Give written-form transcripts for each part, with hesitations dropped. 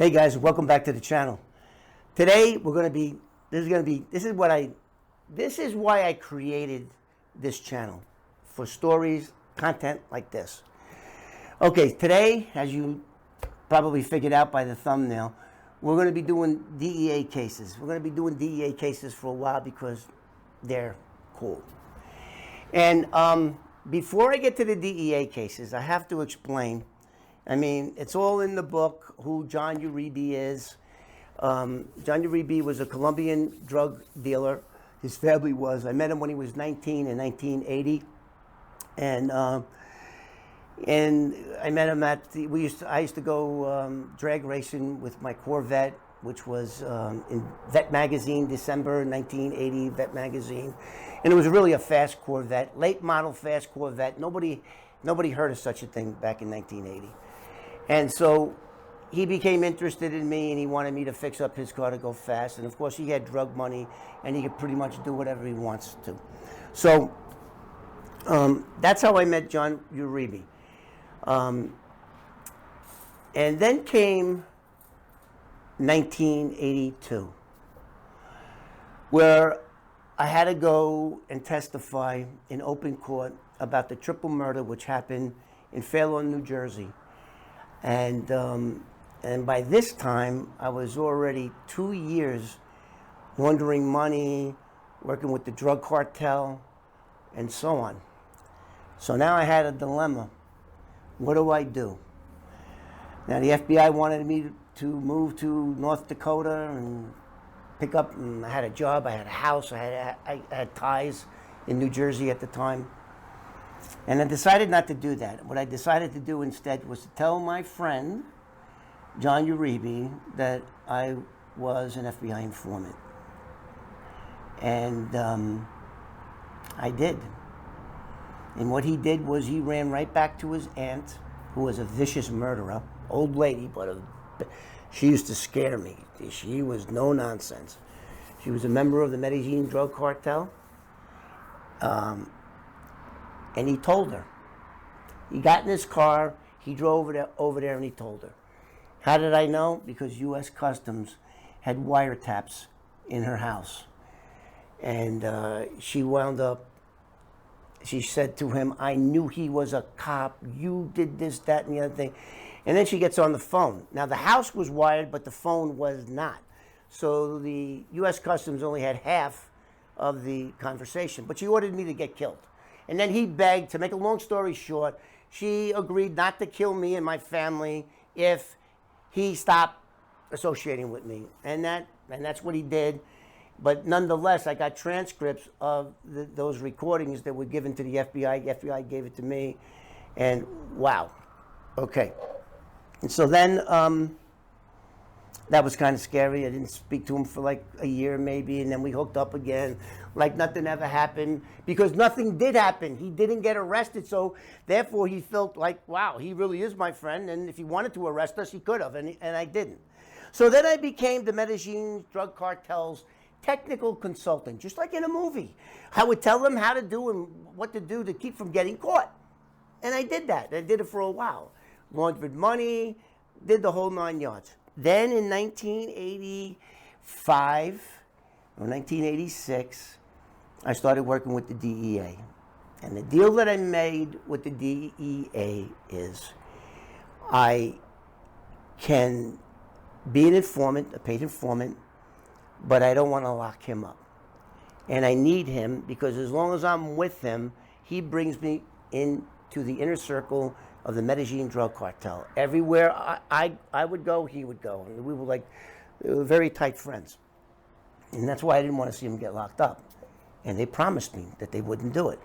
Hey guys, welcome back to the channel. Today this is why I created this channel, for stories, content like this. Okay, today, as you probably figured out by the thumbnail, we're going to be doing DEA cases. We're going to be doing DEA cases for a while because they're cool. And before I get to the DEA cases, I have to explain. I mean, it's all in the book who John Uribe is. John Uribe was a Colombian drug dealer. His family was. I met him when he was 19 in 1980, and I met him at I used to go drag racing with my Corvette, which was in Vet Magazine, December 1980, Vet Magazine, and it was really a fast Corvette, late model fast Corvette. Nobody heard of such a thing back in 1980. And so he became interested in me, and he wanted me to fix up his car to go fast. And of course, he had drug money, and he could pretty much do whatever he wants to. So that's how I met John Uribe. And then came 1982, where I had to go and testify in open court about the triple murder which happened in Fair Lawn, New Jersey. And by this time, I was already 2 years laundering money, working with the drug cartel, and so on. So now I had a dilemma. What do I do? Now the FBI wanted me to move to North Dakota and pick up, and I had a job, I had a house, I had ties in New Jersey at the time. And I decided not to do that. What I decided to do instead was to tell my friend, John Uribe, that I was an FBI informant. And I did. And what he did was he ran right back to his aunt, who was a vicious murderer, old lady, but she used to scare me. She was no nonsense. She was a member of the Medellin drug cartel. And he told her. He got in his car, he drove over there, and he told her. How did I know? Because U.S. Customs had wiretaps in her house. And she wound up, she said to him, I knew he was a cop. You did this, that, and the other thing. And then she gets on the phone. Now, the house was wired, but the phone was not. So the U.S. Customs only had half of the conversation. But she ordered me to get killed. And then he begged, to make a long story short, she agreed not to kill me and my family if he stopped associating with me. And that's what he did. But nonetheless, I got transcripts of those recordings that were given to the FBI. The FBI gave it to me. And wow. Okay. And so then that was kind of scary. I didn't speak to him for like a year maybe, and then we hooked up again like nothing ever happened, because nothing did happen. He didn't get arrested, so therefore he felt like, wow, he really is my friend, and if he wanted to arrest us, he could have, and I didn't. So then I became the Medellin drug cartel's technical consultant, just like in a movie. I would tell them how to do and what to do to keep from getting caught. And I did that. I did it for a while. Laundered money, did the whole 9 yards. Then in 1985 or 1986, I started working with the DEA. And the deal that I made with the DEA is I can be an informant, a paid informant, but I don't want to lock him up. And I need him because as long as I'm with him, he brings me into the inner circle of the Medellin drug cartel. Everywhere I would go, he would go. And we were very tight friends. And that's why I didn't want to see him get locked up. And they promised me that they wouldn't do it.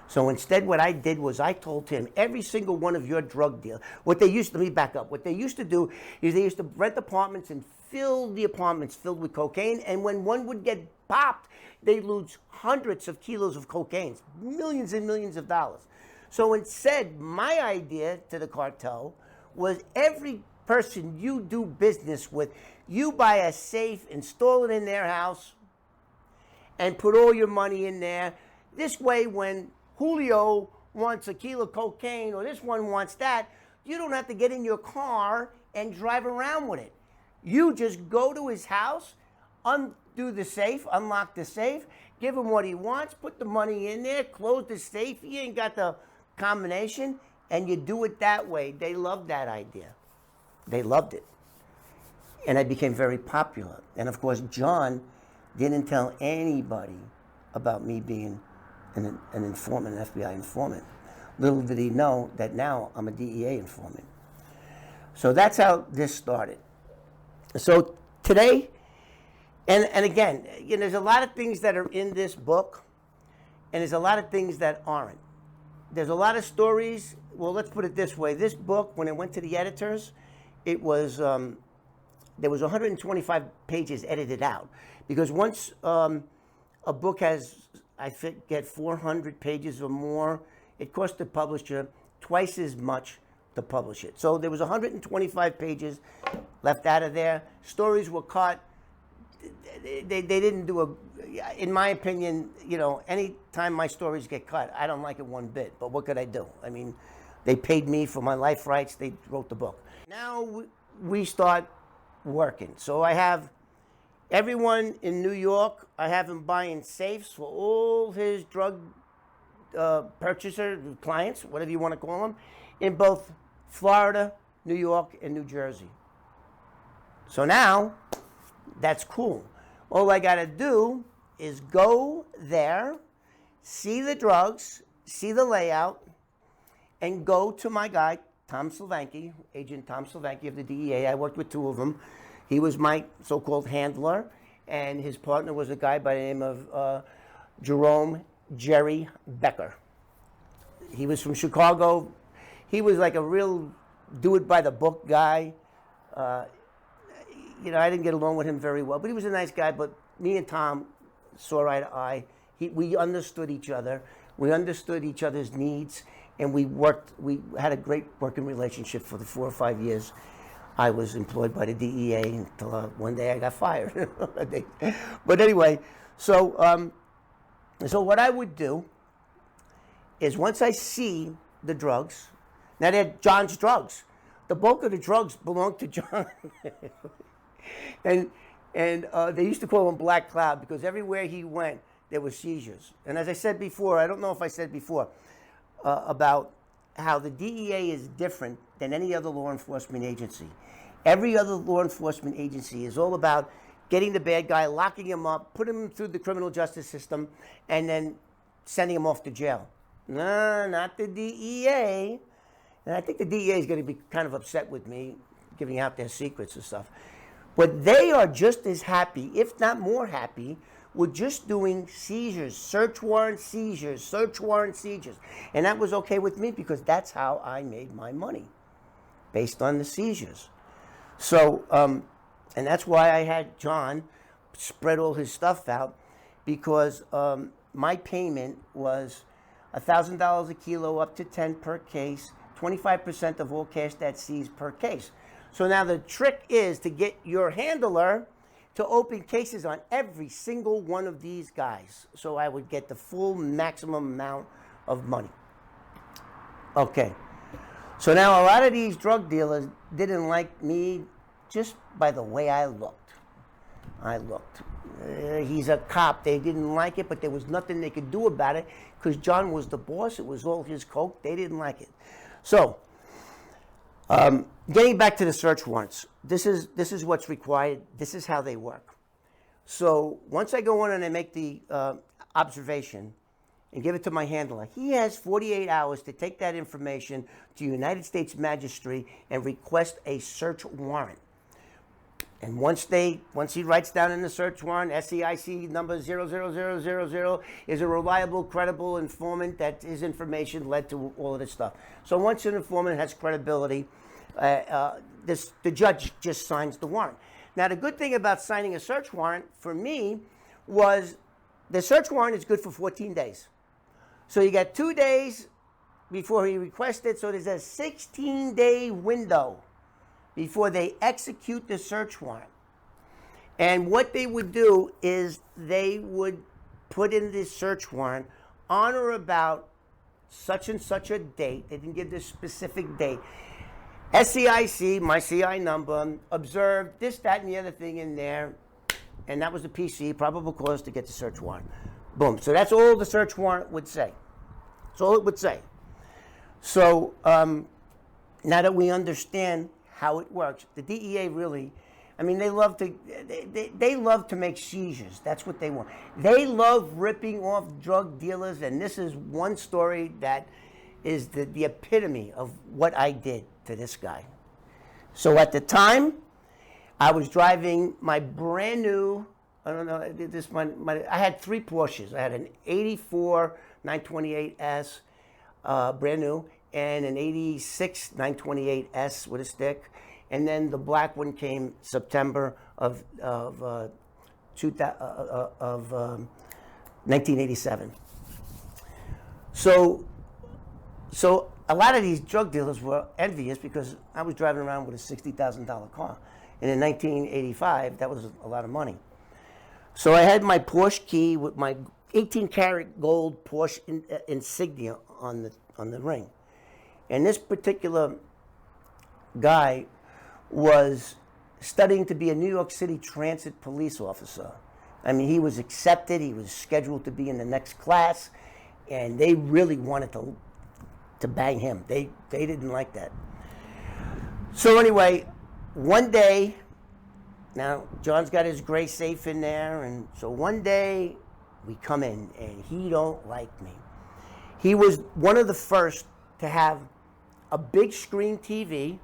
So instead what I did was I told him, every single one of your drug deals, let me back up. What they used to do is they used to rent apartments and fill the apartments filled with cocaine. And when one would get popped, they'd lose hundreds of kilos of cocaine, millions and millions of dollars. So instead, my idea to the cartel was every person you do business with, you buy a safe, install it in their house, and put all your money in there. This way, when Julio wants a kilo of cocaine or this one wants that, you don't have to get in your car and drive around with it. You just go to his house, undo the safe, unlock the safe, give him what he wants, put the money in there, close the safe. He ain't got the combination, and you do it that way. They loved that idea. They loved it. And I became very popular. And of course, John didn't tell anybody about me being an informant, an FBI informant. Little did he know that now I'm a DEA informant. So that's how this started. So today, and again, you know, there's a lot of things that are in this book, and there's a lot of things that aren't. There's a lot of stories. Well, let's put it this way. This book, when it went to the editors, it was, there was 125 pages edited out. Because once a book has, I forget, 400 pages or more, it costs the publisher twice as much to publish it. So there was 125 pages left out of there. Stories were cut. They didn't do a, in my opinion, you know, any time my stories get cut, I don't like it one bit. But what could I do? I mean, they paid me for my life rights. They wrote the book. Now we start working. So I have everyone in New York. I have him buying safes for all his drug purchaser clients, whatever you want to call them, in both Florida, New York, and New Jersey. So now, that's cool. All I got to do is go there, see the drugs, see the layout, and go to my guy, Tom Silvanki, Agent Tom Silvanki of the DEA. I worked with two of them. He was my so-called handler, and his partner was a guy by the name of Jerome Jerry Becker. He was from Chicago. He was like a real do-it-by-the-book guy. You know, I didn't get along with him very well, but he was a nice guy. But me and Tom saw eye to eye. We understood each other. We understood each other's needs, and we worked. We had a great working relationship for the 4 or 5 years I was employed by the DEA until one day I got fired. But anyway, so what I would do is once I see the drugs, now they're John's drugs. The bulk of the drugs belong to John. and they used to call him Black Cloud because everywhere he went, there were seizures. And as I said before, I don't know if I said before, about how the DEA is different than any other law enforcement agency. Every other law enforcement agency is all about getting the bad guy, locking him up, putting him through the criminal justice system, and then sending him off to jail. No, not the DEA. And I think the DEA is going to be kind of upset with me giving out their secrets and stuff. But they are just as happy, if not more happy, with just doing seizures, search warrant seizures, search warrant seizures. And that was okay with me because that's how I made my money, based on the seizures. So, and that's why I had John spread all his stuff out, because my payment was $1,000 a kilo up to 10 per case, 25% of all cash that's seized per case. So now the trick is to get your handler to open cases on every single one of these guys, so I would get the full maximum amount of money. Okay. So now a lot of these drug dealers didn't like me just by the way I looked. He's a cop. They didn't like it, but there was nothing they could do about it because John was the boss. It was all his coke. They didn't like it. So, getting back to the search warrants, this is what's required. This is how they work. So once I go in and I make the observation and give it to my handler, he has 48 hours to take that information to United States Magistrate and request a search warrant. And once he writes down in the search warrant, SCIC number 00000 is a reliable, credible informant that his information led to all of this stuff. So once an informant has credibility, the judge just signs the warrant. Now, the good thing about signing a search warrant for me was the search warrant is good for 14 days. So you got 2 days before he requested, so there's a 16-day window before they execute the search warrant. And what they would do is they would put in this search warrant on or about such and such a date. They didn't give this specific date. SCIC, my CI number, observed this, that, and the other thing in there, and that was the PC, probable cause to get the search warrant. Boom. So that's all the search warrant would say. That's all it would say. So now that we understand how it works, the DEA really, I mean, they love to make seizures. That's what they want. They love ripping off drug dealers, and this is one story that is the epitome of what I did to this guy. So at the time, I was driving my brand new, I don't know, I had 3 Porsches. I had an 84 928S, brand new, and an 86 928S with a stick. And then the black one came September of 1987. So a lot of these drug dealers were envious because I was driving around with a $60,000 car. And in 1985, that was a lot of money. So I had my Porsche key with my 18-karat gold Porsche insignia on the ring. And this particular guy was studying to be a New York City Transit police officer. I mean, he was accepted. He was scheduled to be in the next class, and they really wanted to bang him. They didn't like that. So anyway, one day, now John's got his gray safe in there, and so one day we come in, and he don't like me. He was one of the first to have a big screen TV.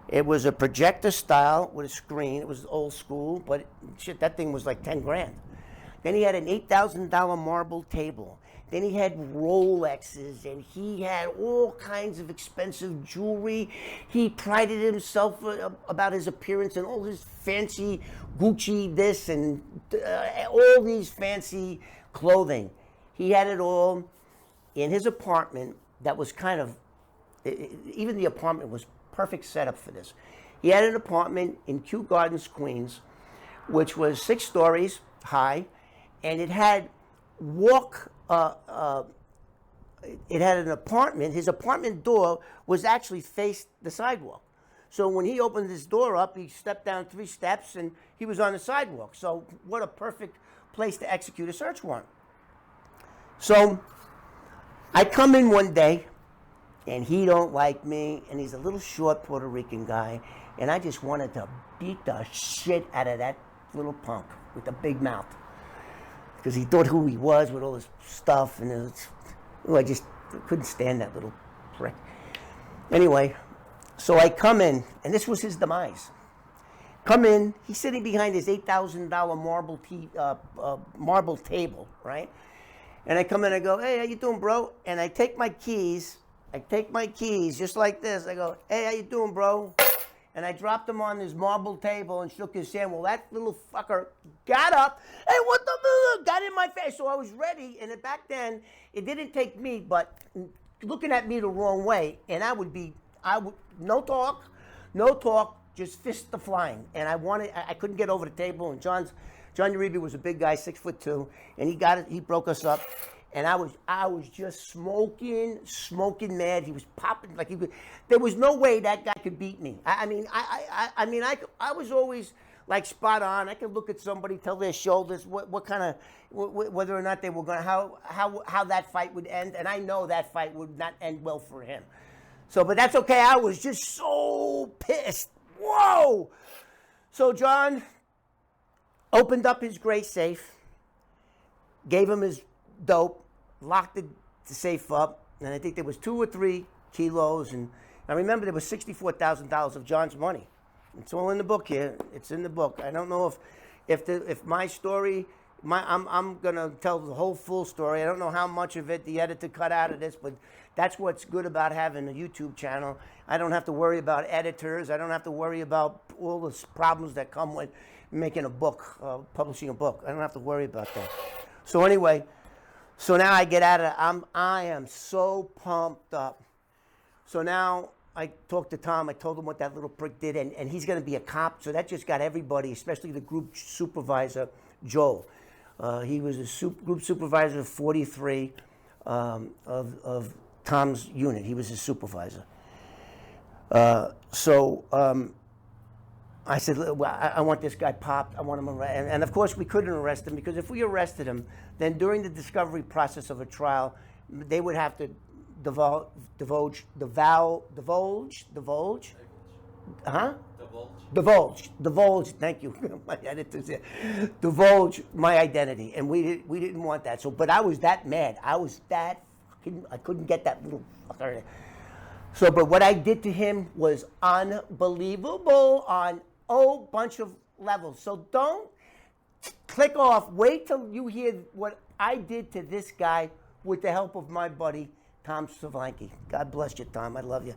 It was a projector style with a screen. It was old school, but shit, that thing was like 10 grand. Then he had an $8,000 marble table. Then he had Rolexes, and he had all kinds of expensive jewelry. He prided himself about his appearance and all his fancy Gucci this and all these fancy clothing. He had it all in his apartment that was kind of, even the apartment was perfect setup for this. He had an apartment in Kew Gardens, Queens, which was 6 stories high, and it had it had an apartment. His apartment door was actually faced the sidewalk. So when he opened his door up, he stepped down 3 steps, and he was on the sidewalk. So what a perfect place to execute a search warrant. So I come in one day, and he don't like me, and he's a little short Puerto Rican guy, and I just wanted to beat the shit out of that little punk with the big mouth, because he thought who he was with all this stuff, and I just couldn't stand that little prick. Anyway, so I come in, and this was his demise. Come in, he's sitting behind his $8,000 marble table, right? And I come in, I go, "Hey, how you doing, bro?" And I take my keys just like this. I go, "Hey, how you doing, bro?" And I dropped them on his marble table and shook his hand. Well, that little fucker got up. "Hey, what the?" Got in my face. So I was ready. And back then, it didn't take me, but looking at me the wrong way. And I would, no talk, just fist the flying. And I couldn't get over the table. And John Uribe was a big guy, 6'2", and he broke us up. And I was just smoking mad. He was popping like there was no way that guy could beat me. I mean, I was always like spot on. I could look at somebody, tell their shoulders what kind of, whether or not they were going to, how that fight would end. And I know that fight would not end well for him. So, but that's okay. I was just so pissed. Whoa! So John opened up his gray safe, gave him his dope, locked the safe up, and I think there was 2 or 3 kilos, and I remember there was $64,000 of John's money. It's all in the book here. It's in the book. I don't know if my story, I'm gonna tell the whole full story. I don't know how much of it the editor cut out of this, but that's what's good about having a YouTube channel. I don't have to worry about editors. I don't have to worry about all the problems that come with making a book, publishing a book. I don't have to worry about that. So anyway. So now I get out of it. I am so pumped up. So now I talked to Tom. I told him what that little prick did, and he's going to be a cop. So that just got everybody, especially the group supervisor, Joel. He was a group supervisor of 43 of Tom's unit. He was his supervisor. I said, well, I want this guy popped. I want him arrested. And of course, we couldn't arrest him because if we arrested him, then during the discovery process of a trial, they would have to divulge, huh? Divulge. Thank you, my editor said, divulge my identity, and we didn't want that. So, but I was that mad. I couldn't get that little fucker. So, but what I did to him was unbelievable on a bunch of levels. So don't click off. Wait till you hear what I did to this guy with the help of my buddy, Tom Savlanki. God bless you, Tom. I love you.